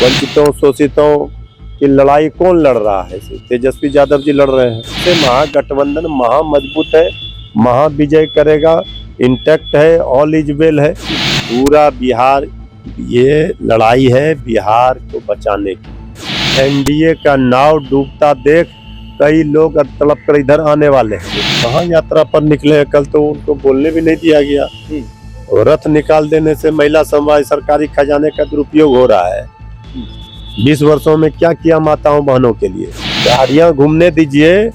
वंचितों शोषितों की लड़ाई कौन लड़ रहा है? तेजस्वी यादव जी लड़ रहे हैं। इससे महागठबंधन महामजबूत है, महाविजय करेगा, इंटैक्ट है, ऑल इज वेल है। पूरा बिहार, ये लड़ाई है बिहार को बचाने की। एनडीए का नाव डूबता देख कई लोग तड़प कर इधर आने वाले हैं। कहाँ यात्रा पर निकले हैं, कल तो उनको बोलने भी नहीं दिया गया। रथ निकाल देने से महिला समाज सरकारी खजाने का दुरुपयोग हो रहा है। 20 वर्षों में क्या किया माताओं बहनों के लिए? गाड़ियां घूमने दीजिए,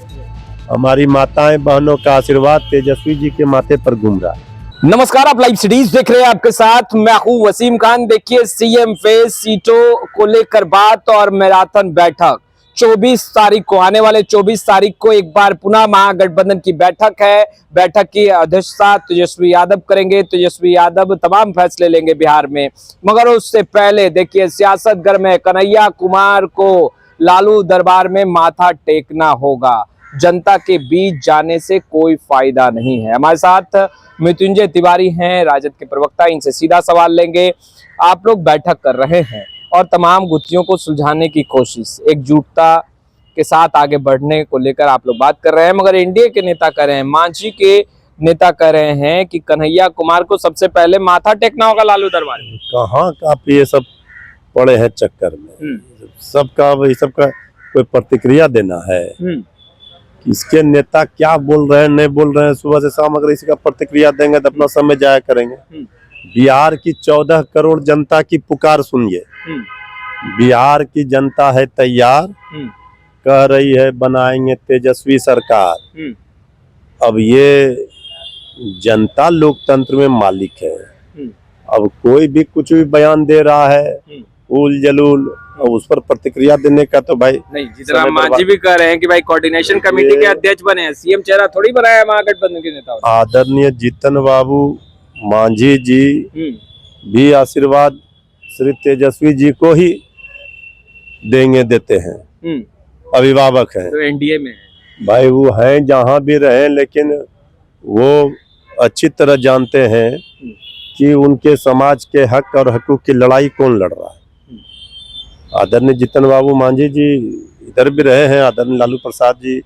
हमारी माताएं बहनों का आशीर्वाद तेजस्वी जी के माथे पर घूम रहा है। नमस्कार, आप लाइव सिटीज देख रहे हैं। आपके साथ मैं हूं वसीम खान। देखिए, सीएम फेस सीटों को लेकर बात और मैराथन बैठक 24 तारीख को, आने वाले 24 तारीख को एक बार पुनः महागठबंधन की बैठक है। बैठक की अध्यक्षता तेजस्वी यादव करेंगे। तेजस्वी यादव तमाम फैसले लेंगे बिहार में, मगर उससे पहले देखिए सियासत गर्म है। कन्हैया कुमार को लालू दरबार में माथा टेकना होगा। जनता के बीच जाने से कोई फायदा नहीं है। हमारे साथ मृत्युंजय तिवारी हैं, राजद के प्रवक्ता, इनसे सीधा सवाल लेंगे। आप लोग बैठक कर रहे हैं और तमाम गुत्थियों को सुलझाने की कोशिश, एकजुटता के साथ आगे बढ़ने को लेकर आप लोग बात कर रहे हैं, मगर एनडीए के नेता कर रहे हैं, मांझी के नेता कह रहे हैं कि कन्हैया कुमार को सबसे पहले माथा टेकना होगा लालू दरबार में। कहाँ का ये सब पड़े हैं चक्कर में? सबका कोई प्रतिक्रिया देना है? इसके नेता क्या बोल रहे हैं नहीं बोल रहे हैं, सुबह से शाम अगर इसी का प्रतिक्रिया देंगे तो अपना समय जाया करेंगे। बिहार की 14 करोड़ जनता की पुकार सुनिए। बिहार की जनता है तैयार, कह रही है बनाएंगे तेजस्वी सरकार। अब ये जनता लोकतंत्र में मालिक है। अब कोई भी कुछ भी बयान दे रहा है उल जलूल, और उस पर प्रतिक्रिया देने का तो भाई नहीं। जितना मांझी भी कह रहे हैं कि भाई कोऑर्डिनेशन कमेटी के अध्यक्ष बने हैं, सीएम चेहरा थोड़ी बनाया है महागठबंधन के नेता। आदरणीय जीतन बाबू मांझी जी भी आशीर्वाद श्री तेजस्वी जी को ही देते हैं, अभिभावक हैं। तो एनडीए में है भाई, वो हैं जहाँ भी रहे, लेकिन वो अच्छी तरह जानते हैं कि उनके समाज के हक और हकूक की लड़ाई कौन लड़ रहा है। आदरणीय जीतन बाबू मांझी जी इधर भी रहे हैं, आदरणीय लालू प्रसाद जी,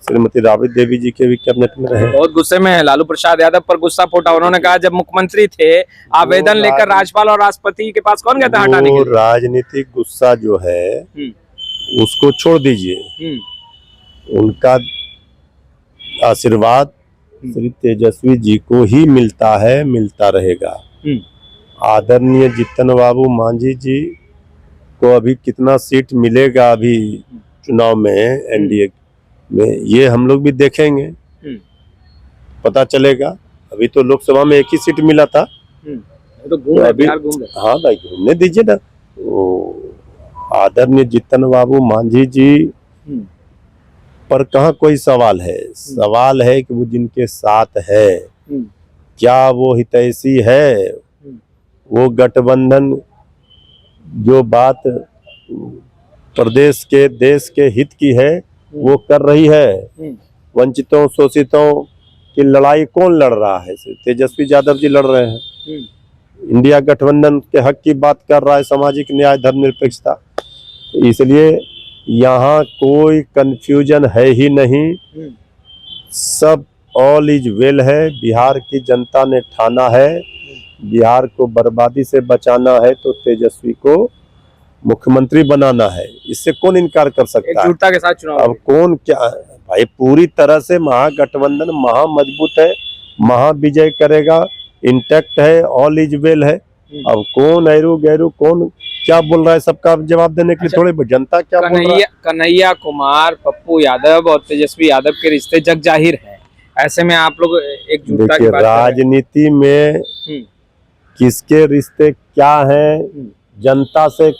श्रीमती राबड़ी देवी जी के भी कैबिनेट में रहे। बहुत गुस्से में है लालू प्रसाद यादव पर, गुस्सा फूटा। उन्होंने कहा जब मुख्यमंत्री थे आवेदन लेकर राज्यपाल और राष्ट्रपति के पास कौन गया था हटाने के लिए? राजनीतिक गुस्सा जो है उसको छोड़ दीजिए। उनका आशीर्वाद श्री तेजस्वी जी को ही मिलता है, मिलता रहेगा। आदरणीय जीतन बाबू मांझी जी को अभी कितना सीट मिलेगा अभी चुनाव में एनडीए में, ये हम लोग भी देखेंगे, पता चलेगा। अभी तो लोकसभा में एक ही सीट मिला था, तो घूम अभी हाँ भाई घूमने दीजिए ना। आदरणीय जीतन बाबू मांझी जी पर कहाँ कोई सवाल है? सवाल है कि वो जिनके साथ है, क्या वो हितैषी है? वो गठबंधन जो बात प्रदेश के देश के हित की है वो कर रही है। वंचितों शोषितों की लड़ाई कौन लड़ रहा है? तेजस्वी यादव जी लड़ रहे हैं। इंडिया गठबंधन के हक की बात कर रहा है, सामाजिक न्याय, धर्मनिरपेक्षता। तो इसलिए यहाँ कोई कंफ्यूजन है ही नहीं, सब ऑल इज वेल है। बिहार की जनता ने ठाना है बिहार को बर्बादी से बचाना है तो तेजस्वी को मुख्यमंत्री बनाना है। इससे कौन इनकार कर सकता है? एकजुटता के साथ चुनाव। अब कौन क्या भाई, पूरी तरह से महागठबंधन महामजबूत है, महाविजय करेगा, इंटैक्ट है, ऑल इज वेल है। अब कौन ऐरू गैरू कौन क्या बोल रहा है, सबका जवाब देने के लिए थोड़े जनता क्या बोल रहा है? कन्हैया कुमार, पप्पू यादव और तेजस्वी यादव के रिश्ते जग जाहिर है। ऐसे में आप लोग एकजुटता की बात राजनीति में किसके रिश्ते क्या हैं, जनता से,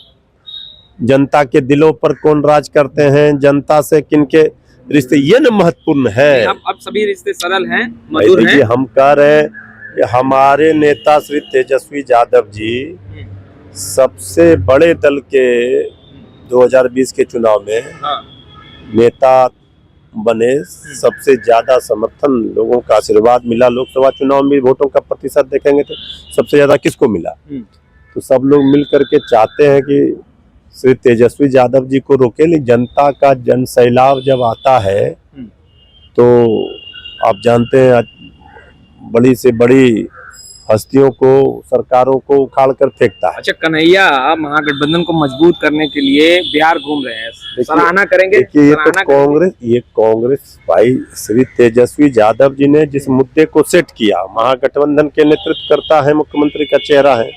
जनता के दिलों पर कौन राज करते हैं, जनता से किनके रिश्ते, ये न महत्वपूर्ण है। अब सभी रिश्ते सरल हैं, मधुर हैं। हम कह रहे हैं कि हमारे नेता श्री तेजस्वी यादव जी सबसे बड़े दल के 2020 के चुनाव में नेता बने, सबसे ज्यादा समर्थन लोगों का आशीर्वाद मिला। लोकसभा चुनाव में वोटों का प्रतिशत देखेंगे तो सबसे ज्यादा किसको मिला? तो सब लोग मिल करके चाहते हैं कि श्री तेजस्वी यादव जी को रोके, लेकिन जनता का जन सैलाब जब आता है तो आप जानते हैं बड़ी से बड़ी हस्तियों को, सरकारों को उखाड़ कर फेंकता है। अच्छा, कन्हैया महागठबंधन को मजबूत करने के लिए बिहार घूम रहे हैं, सराहना करेंगे? देखिए ये कांग्रेस भाई, श्री तेजस्वी यादव जी ने जिस मुद्दे को सेट किया, महागठबंधन के नेतृत्व करता है, मुख्यमंत्री का चेहरा है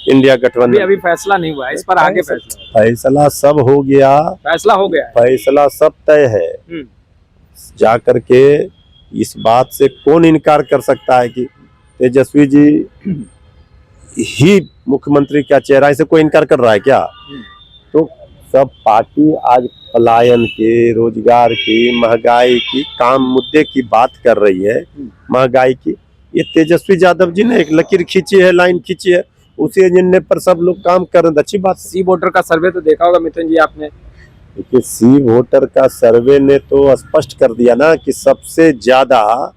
इंडिया गठबंधन। अभी फैसला नहीं हुआ है इस पर, आगे फैसला सब हो गया, फैसला हो गया, फैसला सब तय है। जा करके इस बात से कौन इनकार कर सकता है कि तेजस्वी जी ही मुख्यमंत्री का चेहरा, इसे कोई इनकार कर रहा है क्या? तो सब पार्टी आज पलायन के, रोजगार की, महंगाई की, काम मुद्दे की बात कर रही है, महंगाई की। ये तेजस्वी यादव जी ने एक लकीर खींची है, लाइन खींची है, उसी एजेंडे पर सब लोग काम कर रहे हैं। अच्छी बात। सी वोटर का सर्वे तो देखा होगा मिथुन जी आपने? देखिए, सी वोटर का सर्वे ने तो स्पष्ट कर दिया ना कि सबसे ज्यादा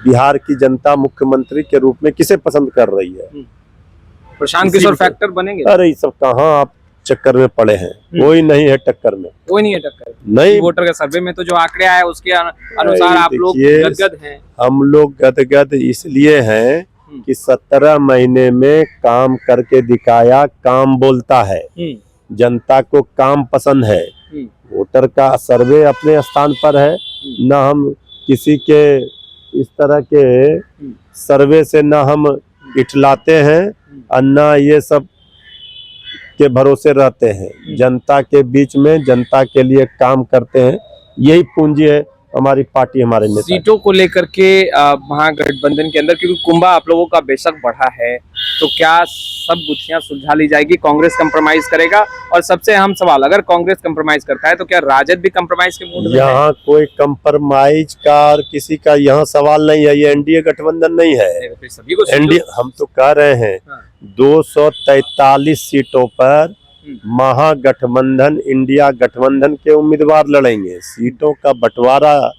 बिहार की जनता मुख्यमंत्री के रूप में किसे पसंद कर रही है। प्रशांत किशोर फैक्टर बनेंगे? अरे ये सब कहाँ आप चक्कर में पड़े हैं, कोई नहीं है टक्कर में, कोई नहीं है टक्कर। नहीं, वोटर के सर्वे में तो जो आंकड़े आए उसके अनुसार आप लोग गदगद हैं। हम लोग गदगद इसलिए हैं कि 17 महीने में काम करके दिखाया, काम बोलता है, जनता को काम पसंद है। वोटर का सर्वे अपने स्थान पर है, ना हम किसी के इस तरह के सर्वे से ना हम इठलाते हैं और ना ये सब के भरोसे रहते हैं। जनता के बीच में जनता के लिए काम करते हैं, यही पूंजी है हमारी पार्टी, हमारे नेता। सीटों को लेकर के महागठबंधन के अंदर, क्योंकि कुंभा आप लोगों का बेशक बढ़ा है, तो क्या सब गुत्थियां सुलझा ली जाएगी? कांग्रेस कंप्रोमाइज करेगा? और सबसे अहम सवाल, अगर कांग्रेस कंप्रोमाइज करता है तो क्या राजद भी कंप्रोमाइज के मूड में है? यहाँ कोई कंप्रोमाइज का और किसी का यहाँ सवाल नहीं है। ये एनडीए गठबंधन नहीं है, सभी को एनडीए। हम तो कह रहे हैं 243 सीटों पर महागठबंधन, इंडिया गठबंधन के उम्मीदवार लड़ेंगे। सीटों का बंटवारा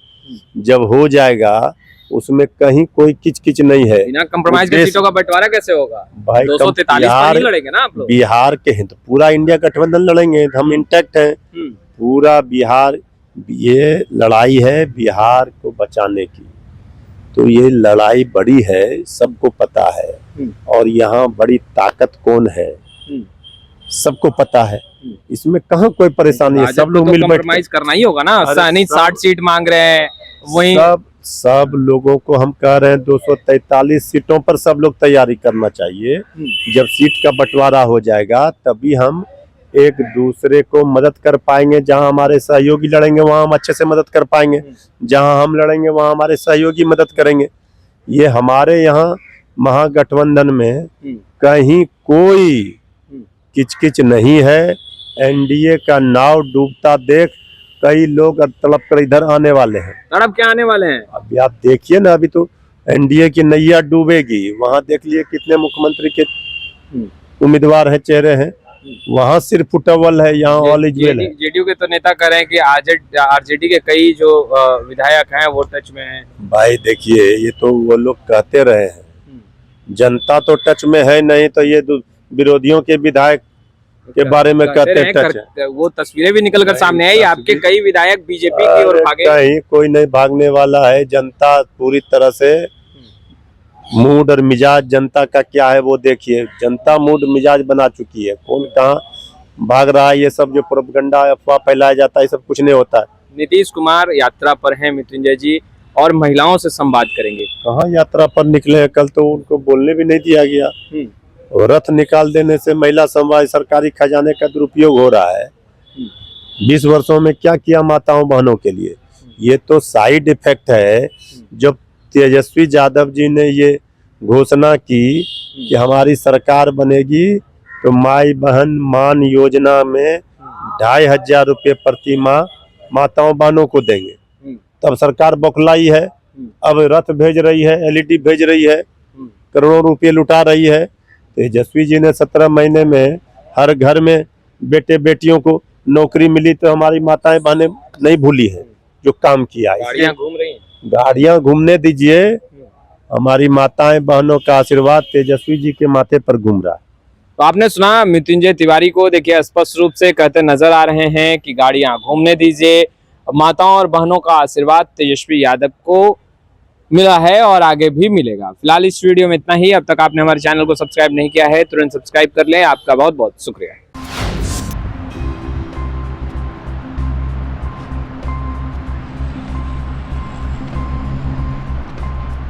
जब हो जाएगा उसमें कहीं कोई किचकिच नहीं है। बिना कंप्रोमाइज के सीटों का बंटवारा कैसे होगा भाई? 243 पर ही लड़ेंगे ना आप लोग? बिहार के हैं तो पूरा इंडिया गठबंधन लड़ेंगे, हम इंटैक्ट हैं पूरा बिहार। ये लड़ाई है बिहार को बचाने की, तो ये लड़ाई बड़ी है, सबको पता है। और यहाँ बड़ी ताकत कौन है सबको पता है, इसमें कहाँ कोई परेशानी है। सब लोग मिल कंप्रोमाइज करना ही होगा ना, नहीं 60 सीट मांग रहे हैं वही। सब लोगों को हम कह रहे हैं 243 सीटों पर सब लोग तैयारी करना चाहिए। जब सीट का बंटवारा हो जाएगा तभी हम एक दूसरे को मदद कर पाएंगे। जहां हमारे सहयोगी लड़ेंगे वहां हम अच्छे से मदद कर पाएंगे, जहां हम लड़ेंगे वहां हमारे सहयोगी मदद करेंगे। ये हमारे यहाँ महागठबंधन में कहीं कोई किचकिच नहीं है। एनडीए का नाव डूबता देख कई लोग तड़प कर इधर आने वाले हैं। तड़प क्या आने वाले हैं? अभी आप देखिए ना, अभी तो एनडीए की नैया डूबेगी। वहां देख लिए कितने मुख्यमंत्री के उम्मीदवार हैं, चेहरे हैं, वहां सिर्फ फुटबॉल है, यहाँ ऑल इज वेल है। जेडीयू के तो नेता कह रहे हैं कि आरजेडी के कई जो विधायक हैं वो टच में हैं। भाई देखिए, ये तो वो लोग कहते रहे हैं, जनता तो टच में है नहीं, तो ये विरोधियों के विधायक के बारे में कहते हैं। वो तस्वीरें भी निकल कर सामने आई, आपके कई विधायक बीजेपी की ओर भागे। कहीं कोई नहीं भागने वाला है। जनता पूरी तरह से मूड और मिजाज जनता का क्या है वो देखिए। जनता मूड मिजाज बना चुकी है, कौन कहाँ भाग रहा है। ये सब जो प्रोपगंडा अफवाह फैलाया जाता है, ये सब कुछ नहीं होता है। नीतीश कुमार यात्रा पर हैं मिथुंजय जी, और महिलाओं से संवाद करेंगे। कहाँ यात्रा पर निकले हैं? कल तो उनको बोलने भी नहीं दिया गया। रथ निकाल देने से महिला समवाय सरकारी खजाने का दुरुपयोग हो रहा है। 20 वर्षों में क्या किया माताओं बहनों के लिए? ये तो साइड इफेक्ट है। जब तेजस्वी यादव जी ने ये घोषणा की कि हमारी सरकार बनेगी तो माई बहन मान योजना में 2500 रुपये प्रति माह माताओं बहनों को देंगे। तब सरकार बौखलाई है, अब रथ भेज रही है, एलईडी भेज रही है, करोड़ों रुपये लुटा रही है। तेजस्वी जी ने 17 महीने में हर घर में बेटे बेटियों को नौकरी मिली, तो हमारी माताएं बहनें नहीं भूली है जो काम किया। गाड़ियां घूम रही हैं, गाड़ियां घूमने दीजिए, हमारी माताएं बहनों का आशीर्वाद तेजस्वी जी के माथे पर घूम रहा है। तो आपने सुना मृत्युंजय तिवारी को, देखिए स्पष्ट रूप से कहते नजर आ रहे हैं कि गाड़ियां घूमने दीजिए। माताओं और बहनों का आशीर्वाद तेजस्वी यादव को मिला है और आगे भी मिलेगा। फिलहाल इस वीडियो में इतना ही। अब तक आपने हमारे चैनल को सब्सक्राइब नहीं किया है तुरंत सब्सक्राइब कर लें। आपका बहुत बहुत शुक्रिया।